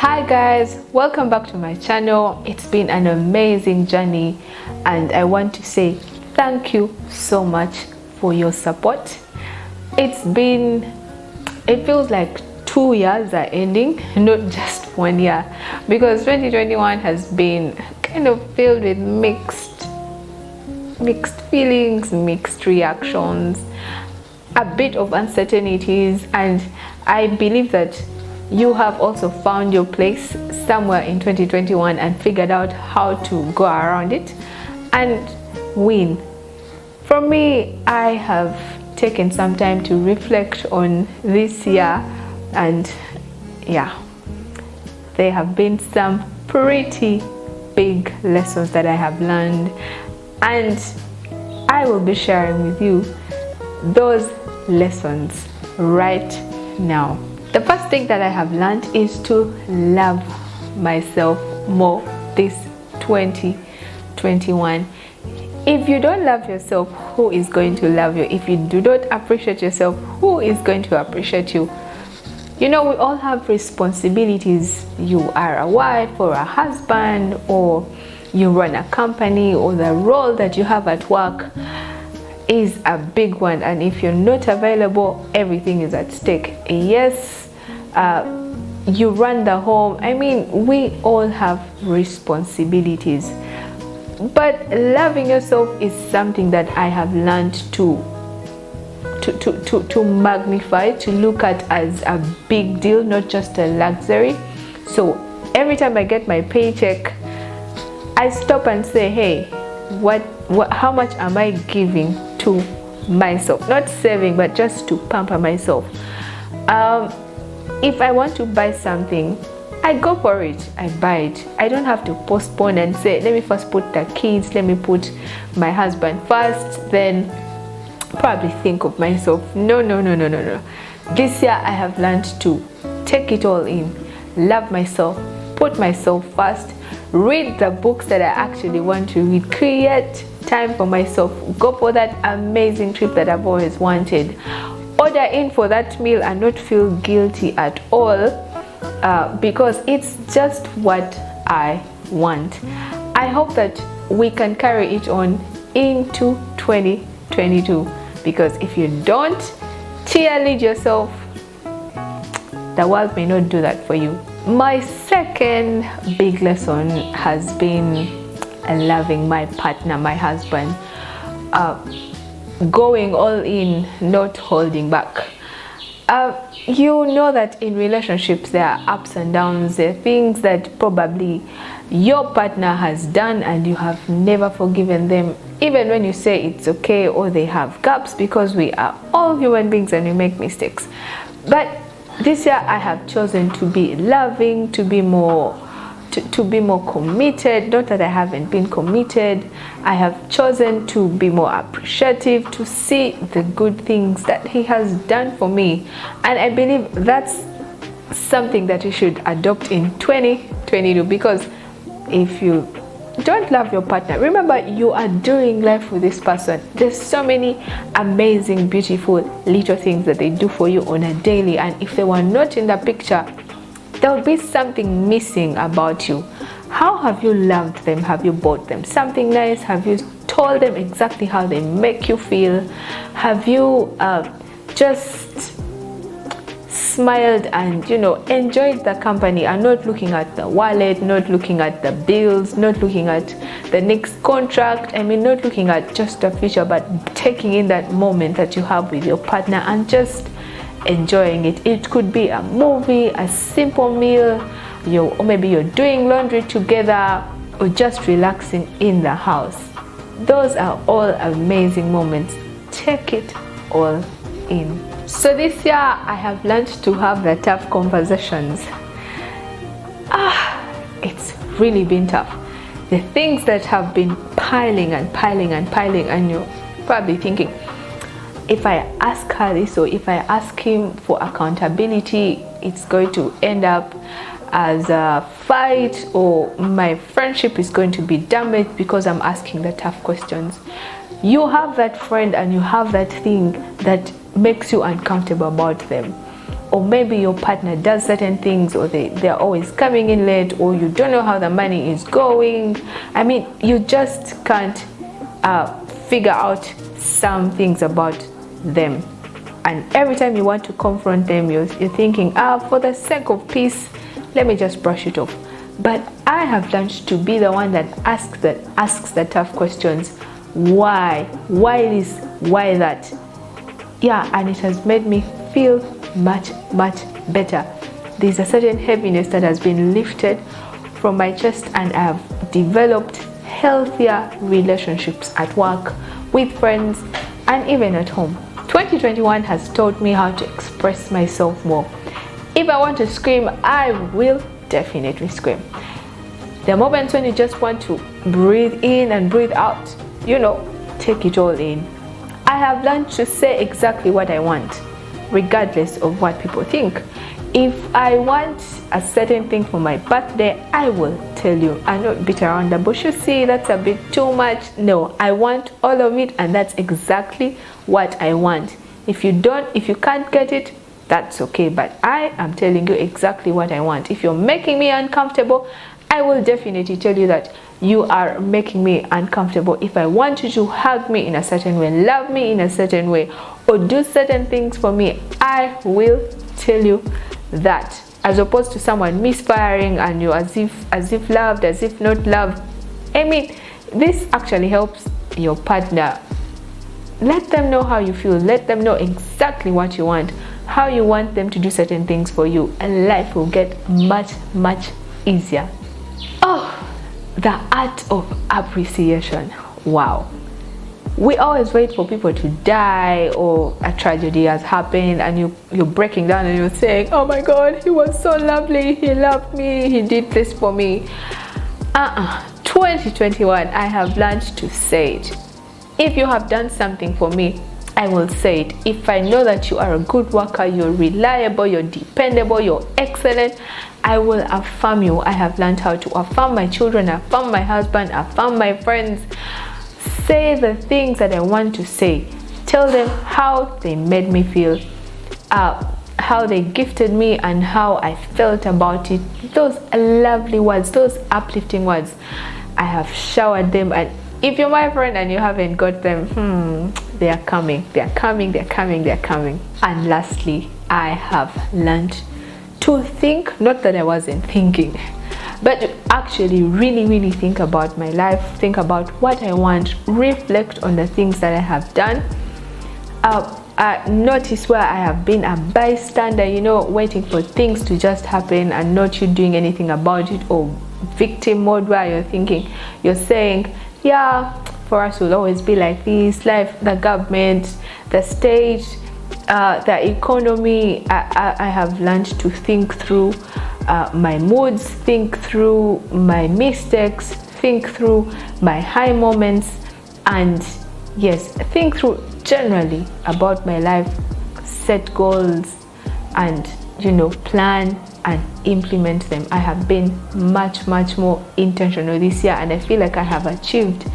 Hi guys, welcome back to my channel. It's been an amazing journey and I want to say thank you so much for your support. It feels like 2 years are ending, not just 1 year, because 2021 has been kind of filled with mixed feelings, mixed reactions, a bit of uncertainties, and I believe that you have also found your place somewhere in 2021 and figured out how to go around it and win. For me, I have taken some time to reflect on this year, and yeah, there have been some pretty big lessons that I have learned, and I will be sharing with you those lessons right now. The first thing that I have learned is to love myself more this 2021. If you don't love yourself, who is going to love you? If you do not appreciate yourself, who is going to appreciate you? You know, we all have responsibilities. You are a wife or a husband, or you run a company, or the role that you have at work is a big one, and if you're not available, everything is at stake. Yes, you run the home. I mean, we all have responsibilities, but loving yourself is something that I have learned to magnify, to look at as a big deal, not just a luxury. So every time I get my paycheck, I stop and say, hey, how much am I giving to myself? Not saving, but just to pamper myself. If I want to buy something, I go for it, I buy it. I don't have to postpone and say, let me first put the kids, let me put my husband first, then probably think of myself. No. This year I have learned to take it all in, love myself, put myself first, read the books that I actually want to read, create time for myself, go for that amazing trip that I've always wanted, order in for that meal and not feel guilty at all, because it's just what I want. I hope that we can carry it on into 2022, because if you don't cheerlead yourself, the world may not do that for you. My second big lesson has been loving my partner, my husband, going all in, not holding back. You know that in relationships there are ups and downs. There are things that probably your partner has done and you have never forgiven them, even when you say it's okay, or they have gaps, because we are all human beings and we make mistakes. But this year I have chosen to be loving, to be more committed. Not that I haven't been committed. I have chosen to be more appreciative, to see the good things that he has done for me, and I believe that's something that you should adopt in 2022, because if you don't love your partner, remember, you are doing life with this person. There's so many amazing, beautiful little things that they do for you on a daily, and if they were not in the picture, there will be something missing about you. How have you loved them? Have you bought them something nice? Have you told them exactly how they make you feel? Have you just smiled and enjoyed the company, and not looking at the wallet, not looking at the bills, not looking at the next contract? I mean, not looking at just the future, but taking in that moment that you have with your partner and just enjoying it. It could be a movie, a simple meal, or maybe you're doing laundry together, or just relaxing in the house. Those are all amazing moments. Take it all in. So this year I have learned to have the tough conversations. It's really been tough. The things that have been piling, and you're probably thinking, if I ask her this, or if I ask him for accountability, it's going to end up as a fight, or my friendship is going to be damaged because I'm asking the tough questions. You have that friend and you have that thing that makes you uncomfortable about them. or maybe your partner does certain things, or they're always coming in late, or you don't know how the money is going. I mean, you just can't figure out some things about them, and every time you want to confront them, you're thinking, for the sake of peace, let me just brush it off. But I have learned to be the one that asks the tough questions. Why this, why that? Yeah, and it has made me feel much better. There's a certain heaviness that has been lifted from my chest, and I have developed healthier relationships at work, with friends, and even at home. 2021 has taught me how to express myself more. If I want to scream, I will definitely scream. There are moments when you just want to breathe in and breathe out, take it all in. I have learned to say exactly what I want, regardless of what people think. If I want a certain thing for my birthday, I will tell you. I not beat around the bush. You see, that's a bit too much. No, I want all of it, and that's exactly what I want. If you can't get it, that's okay, but I am telling you exactly what I want. If you're making me uncomfortable, I will definitely tell you that you are making me uncomfortable. If I want you to hug me in a certain way, love me in a certain way, or do certain things for me, I will tell you that, as opposed to someone misfiring and you as if loved, as if not loved. I mean, this actually helps your partner. Let them know how you feel. Let them know exactly what you want, how you want them to do certain things for you, and life will get much easier. Oh, the art of appreciation. Wow. We always wait for people to die, or a tragedy has happened, and you're breaking down and you're saying, oh my God, he was so lovely, he loved me, he did this for me. 2021, I have learned to say it. If you have done something for me, I will say it. If I know that you are a good worker, you're reliable, you're dependable, you're excellent, I will affirm you. I have learned how to affirm my children, affirm my husband, affirm my friends. Say the things that I want to say. Tell them how they made me feel, how they gifted me, and how I felt about it. Those lovely words, those uplifting words, I have showered them. And if you're my friend and you haven't got them, they are coming. And lastly, I have learned to think, not that I wasn't thinking, but to actually really think about my life, think about what I want, reflect on the things that I have done. Notice where I have been a bystander, waiting for things to just happen and not you doing anything about it, or victim mode where you're saying, yeah, for us will always be like this. Life, the government, the state, the economy. I have learned to think through my moods, think through my mistakes, think through my high moments, and yes, think through generally about my life, set goals, and plan and implement them. I have been much more intentional this year, and I feel like I have achieved